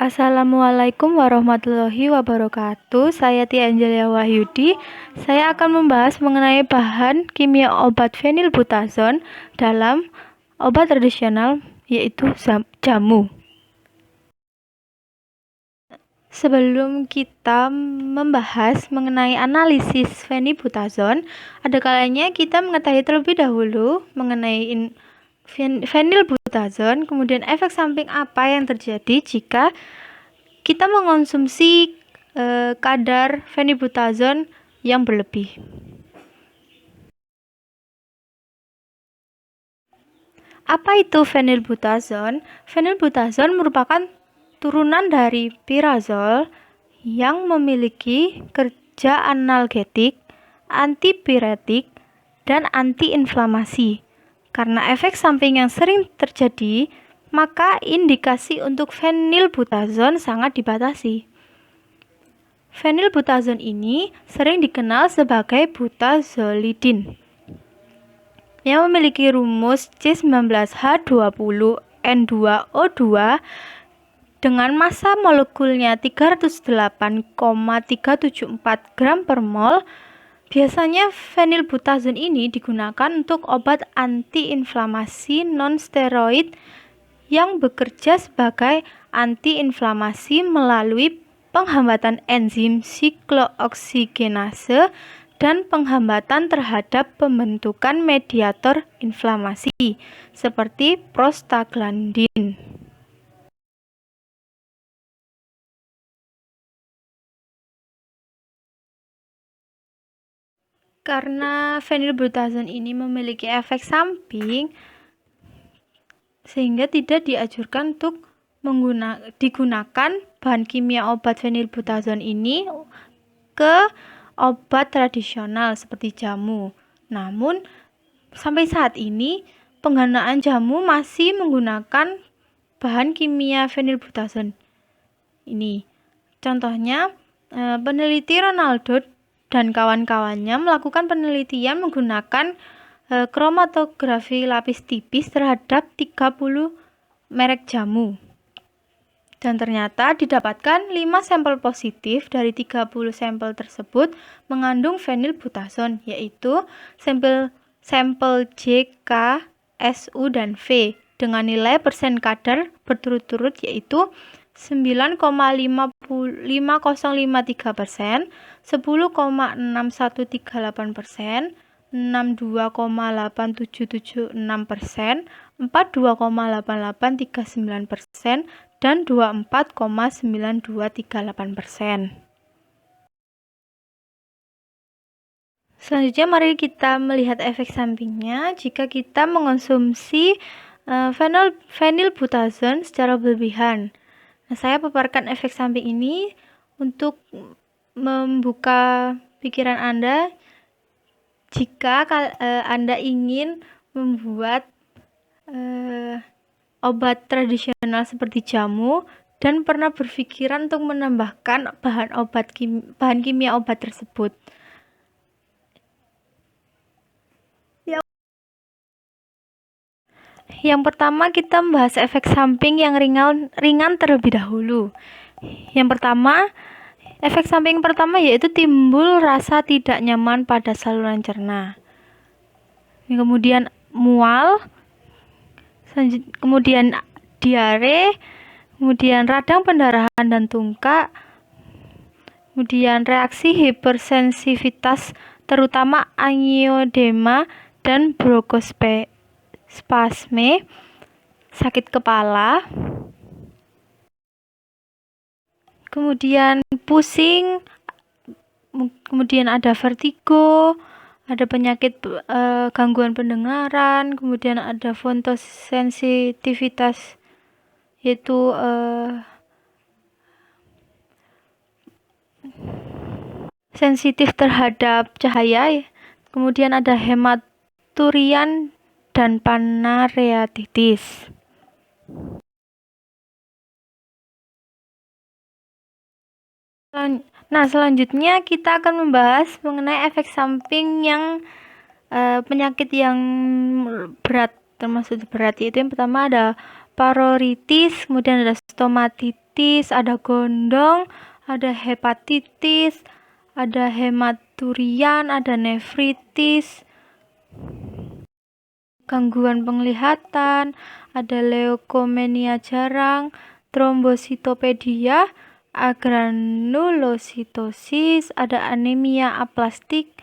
Assalamualaikum warahmatullahi wabarakatuh. Saya Tia Angelia Wahyudi. Saya akan membahas mengenai bahan kimia obat fenilbutazon dalam obat tradisional, yaitu jamu. Sebelum kita membahas mengenai analisis fenilbutazon, ada kalanya kita mengetahui terlebih dahulu mengenai fenilbutazon, kemudian efek samping apa yang terjadi jika kita mengonsumsi kadar fenilbutazon yang berlebih. Apa itu fenilbutazon? Fenilbutazon merupakan turunan dari pirazol yang memiliki kerja analgetik, antipiretik, dan antiinflamasi. Karena efek samping yang sering terjadi, maka indikasi untuk fenilbutazon sangat dibatasi. Fenilbutazon ini sering dikenal sebagai butazolidin yang memiliki rumus C19H20N2O2 dengan massa molekulnya 308,374 gram per mol. Biasanya fenilbutazon ini digunakan untuk obat antiinflamasi non-steroid yang bekerja sebagai antiinflamasi melalui penghambatan enzim siklooksigenase dan penghambatan terhadap pembentukan mediator inflamasi seperti prostaglandin. Karena fenilbutazon ini memiliki efek samping, sehingga tidak dianjurkan untuk digunakan bahan kimia obat fenilbutazon ini ke obat tradisional seperti jamu. Namun, sampai saat ini penggunaan jamu masih menggunakan bahan kimia fenilbutazon ini. Contohnya, peneliti Ronaldo dan kawan-kawannya melakukan penelitian menggunakan kromatografi lapis tipis terhadap 30 merek jamu. Dan ternyata didapatkan 5 sampel positif dari 30 sampel tersebut mengandung fenilbutazon, yaitu sampel J, K, S, U, dan V dengan nilai persen kadar berturut-turut yaitu 9,5053%, 10,6138%, 62,8776%, 42,8839%, dan 24,9238%. Selanjutnya mari kita melihat efek sampingnya jika kita mengonsumsi fenilbutazon secara berlebihan. Nah, saya paparkan efek samping ini untuk membuka pikiran Anda jika Anda ingin membuat obat tradisional seperti jamu dan pernah berpikiran untuk menambahkan bahan kimia obat tersebut. Yang pertama kita membahas efek samping yang ringan terlebih dahulu. Yang pertama, efek samping pertama yaitu timbul rasa tidak nyaman pada saluran cerna. Kemudian mual, kemudian diare, kemudian radang pendarahan dan tungkak, kemudian reaksi hipersensitivitas terutama angiodema dan bronkospasme, sakit kepala, kemudian pusing, kemudian ada vertigo, ada penyakit gangguan pendengaran, kemudian ada fotosensitivitas yaitu sensitif terhadap cahaya, kemudian ada hematurian dan pankreatitis. Nah, selanjutnya kita akan membahas mengenai efek samping yang penyakit yang berat, termasuk berat, yaitu yang pertama ada paroritis, kemudian ada colitis, ada gondong, ada hepatitis, ada hematurian, ada nefritis, gangguan penglihatan, ada leukemia jarang, trombositopedia, agranulositosis, ada anemia aplastik,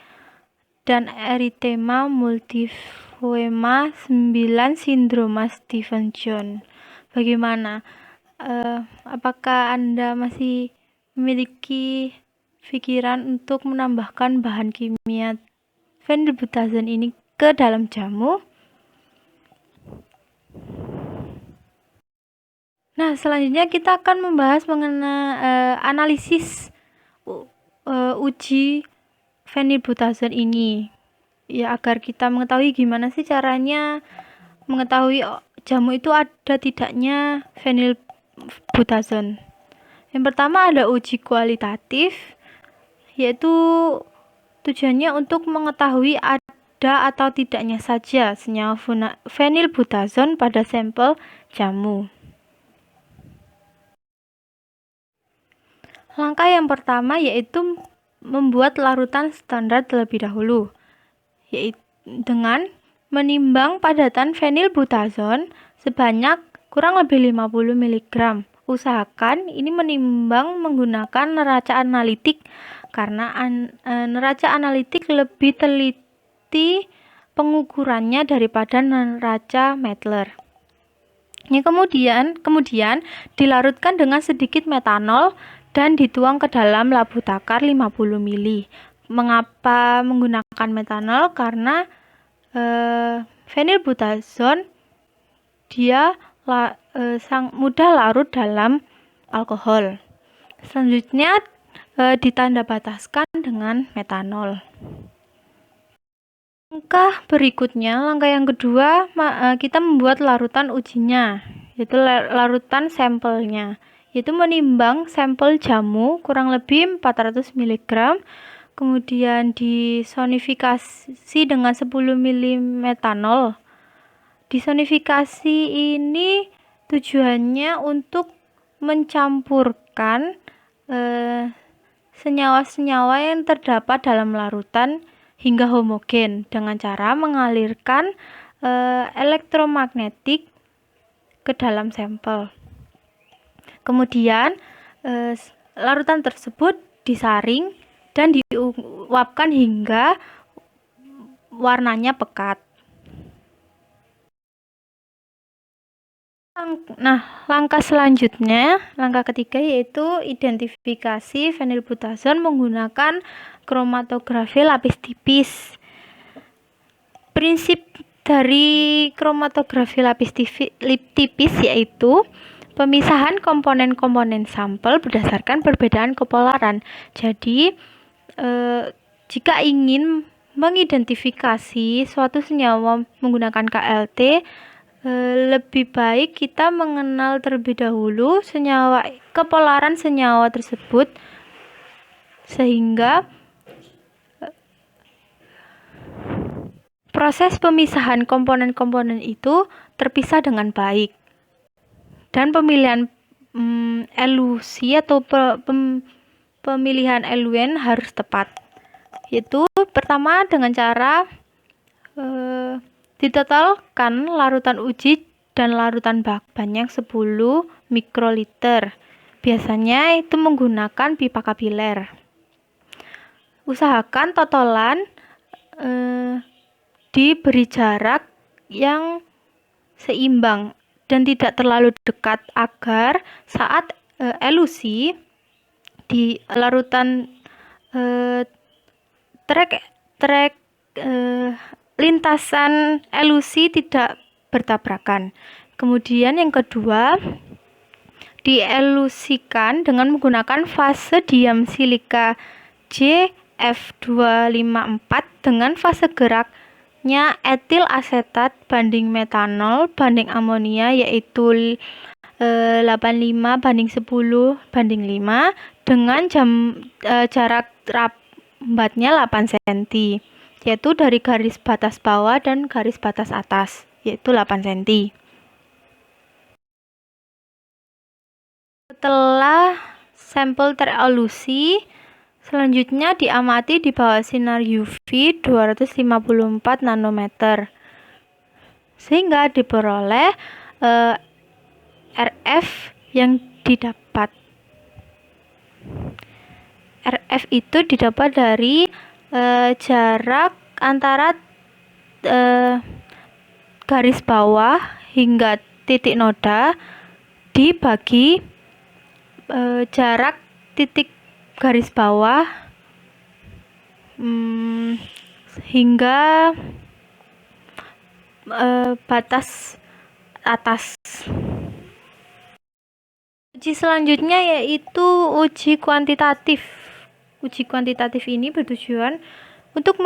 dan eritema multifoema 9 sindroma Stevens-Jones. Bagaimana? Apakah Anda masih memiliki pikiran untuk menambahkan bahan kimia phenylbutazone ini ke dalam jamu? Nah, selanjutnya kita akan membahas mengenai analisis uji phenylbutazone ini. Ya, agar kita mengetahui gimana sih caranya mengetahui jamu itu ada tidaknya phenylbutazone. Yang pertama ada uji kualitatif, yaitu tujuannya untuk mengetahui ada atau tidaknya saja senyawa phenylbutazone pada sampel jamu. Langkah yang pertama yaitu membuat larutan standar terlebih dahulu, yaitu dengan menimbang padatan phenylbutazone sebanyak kurang lebih 50 mg. Usahakan ini menimbang menggunakan neraca analitik karena neraca analitik lebih teliti pengukurannya daripada neraca Mettler. Kemudian dilarutkan dengan sedikit metanol dan dituang ke dalam labu takar 50 ml. Mengapa menggunakan metanol? Karena phenylbutazone dia mudah larut dalam alkohol. Selanjutnya ditanda bataskan dengan metanol. Langkah yang kedua, kita membuat larutan ujinya, yaitu larutan sampelnya, yaitu menimbang sampel jamu kurang lebih 400 mg, kemudian disonifikasi dengan 10 ml metanol. Disonifikasi ini tujuannya untuk mencampurkan senyawa-senyawa yang terdapat dalam larutan hingga homogen dengan cara mengalirkan elektromagnetik ke dalam sampel. Kemudian larutan tersebut disaring dan diuapkan hingga warnanya pekat. Nah, langkah ketiga yaitu identifikasi phenylbutazone menggunakan kromatografi lapis tipis. Prinsip dari kromatografi lapis tipis yaitu pemisahan komponen-komponen sampel berdasarkan perbedaan kepolaran. Jadi, jika ingin mengidentifikasi suatu senyawa menggunakan KLT, lebih baik kita mengenal terlebih dahulu kepolaran senyawa tersebut sehingga proses pemisahan komponen-komponen itu terpisah dengan baik. Dan pemilihan elusi atau pemilihan eluen harus tepat. Yaitu pertama dengan cara ditotalkan larutan uji dan larutan banyak 10 mikroliter. Biasanya itu menggunakan pipa kapiler. Usahakan totalan diberi jarak yang seimbang dan tidak terlalu dekat agar saat elusi di larutan trek lintasan elusi tidak bertabrakan. Kemudian yang kedua, dielusikan dengan menggunakan fase diam silika JF254 dengan fase geraknya etil asetat banding metanol banding amonia yaitu 85:10:5 dengan jarak rambatnya 8 cm. Yaitu dari garis batas bawah dan garis batas atas, yaitu 8 cm. Setelah sampel terelusi, selanjutnya diamati di bawah sinar UV 254 nanometer sehingga diperoleh RF yang didapat. RF itu didapat dari jarak antara garis bawah hingga titik noda dibagi jarak titik garis bawah hingga batas atas. Uji selanjutnya yaitu uji kuantitatif. Uji kuantitatif ini bertujuan untuk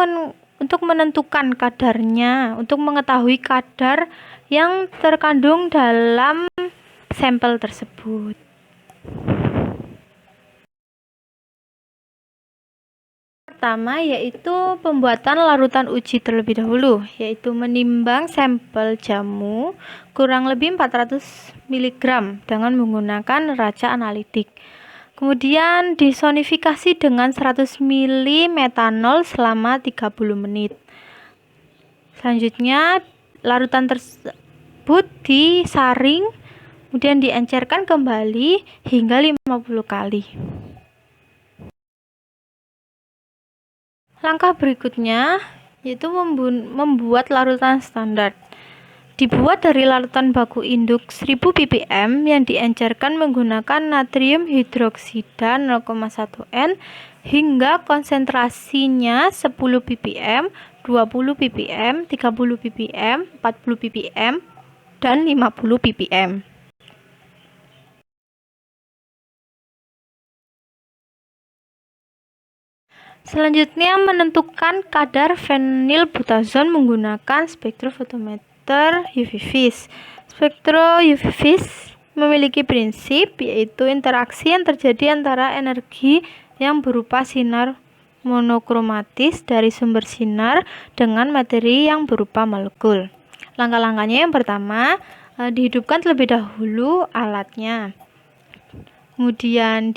menentukan kadarnya, untuk mengetahui kadar yang terkandung dalam sampel tersebut. Pertama yaitu pembuatan larutan uji terlebih dahulu, yaitu menimbang sampel jamu kurang lebih 400 mg dengan menggunakan neraca analitik. Kemudian disonifikasi dengan 100 ml metanol selama 30 menit. Selanjutnya larutan tersebut disaring, kemudian diencerkan kembali hingga 50 kali. Langkah berikutnya yaitu membuat larutan standar. Dibuat dari larutan baku induk 1000 ppm yang diencerkan menggunakan natrium hidroksida 0,1 N hingga konsentrasinya 10 ppm, 20 ppm, 30 ppm, 40 ppm, dan 50 ppm. Selanjutnya menentukan kadar fenilbutazon menggunakan spektrofotometer UV-Vis. Spektro UV-Vis memiliki prinsip yaitu interaksi yang terjadi antara energi yang berupa sinar monokromatis dari sumber sinar dengan materi yang berupa molekul. Langkah-langkahnya yang pertama, dihidupkan terlebih dahulu alatnya. Kemudian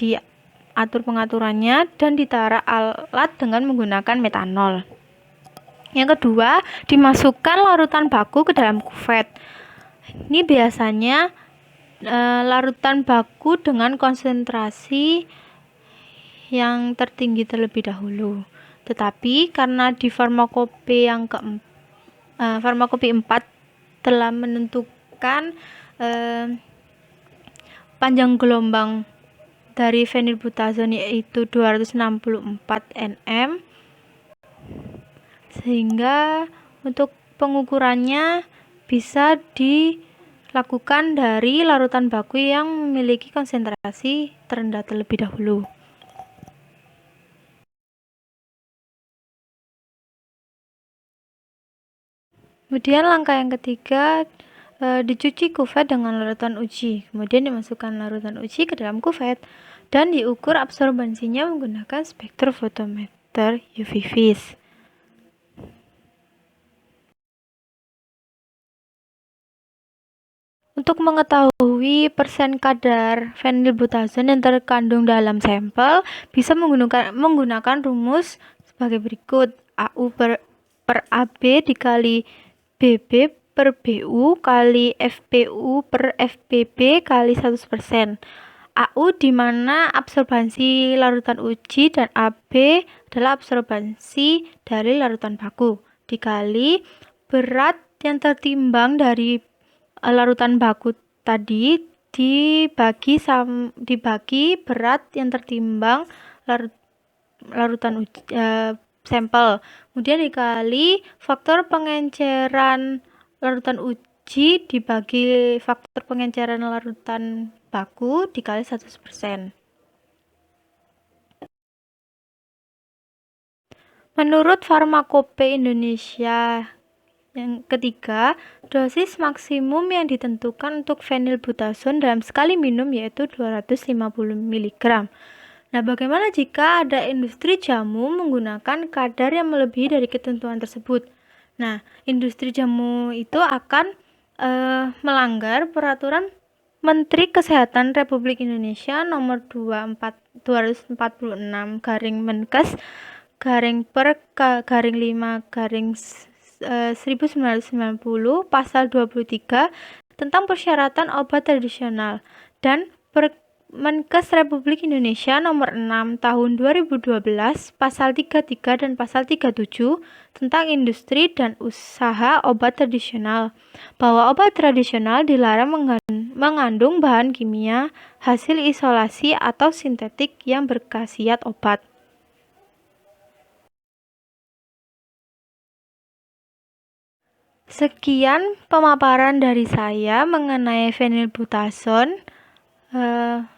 atur pengaturannya dan ditara alat dengan menggunakan metanol. Yang kedua, dimasukkan larutan baku ke dalam kuvet. Ini biasanya larutan baku dengan konsentrasi yang tertinggi terlebih dahulu. Tetapi karena di farmakope yang farmakope 4 telah menentukan panjang gelombang dari fenilbutazon yaitu 264 nm, sehingga untuk pengukurannya bisa dilakukan dari larutan baku yang memiliki konsentrasi terendah terlebih dahulu. Kemudian langkah yang ketiga, dicuci kuvet dengan larutan uji, kemudian dimasukkan larutan uji ke dalam kuvet dan diukur absorbansinya menggunakan spektrofotometer UV-Vis. Untuk mengetahui persen kadar fenilbutazon yang terkandung dalam sampel, bisa menggunakan rumus sebagai berikut: AU per AB dikali BB per BU kali FPU per FPB kali 100%. AU di mana absorbansi larutan uji dan AB adalah absorbansi dari larutan baku, dikali berat yang tertimbang dari larutan baku tadi dibagi berat yang tertimbang larutan uji, sampel, kemudian dikali faktor pengenceran larutan uji dibagi faktor pengenceran larutan baku dikali 100%. Menurut Farmakope Indonesia yang ketiga, dosis maksimum yang ditentukan untuk fenilbutazon dalam sekali minum yaitu 250 mg. Nah, bagaimana jika ada industri jamu menggunakan kadar yang melebihi dari ketentuan tersebut? Nah, industri jamu itu akan melanggar peraturan Menteri Kesehatan Republik Indonesia nomor 246 garing Menkes garing per garing 5 garing 1990 pasal 23 tentang persyaratan obat tradisional dan Menkes Republik Indonesia nomor 6 tahun 2012 pasal 33 dan pasal 37 tentang industri dan usaha obat tradisional bahwa obat tradisional dilarang mengandung bahan kimia, hasil isolasi atau sintetik yang berkhasiat obat. Sekian pemaparan dari saya mengenai phenylbutazone.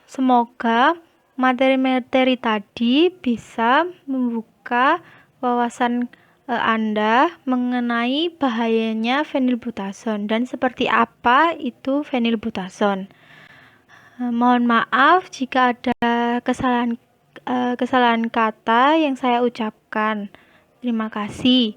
Semoga materi-materi tadi bisa membuka wawasan Anda mengenai bahayanya phenylbutazone dan seperti apa itu phenylbutazone. Mohon maaf jika ada kesalahan kata yang saya ucapkan. Terima kasih.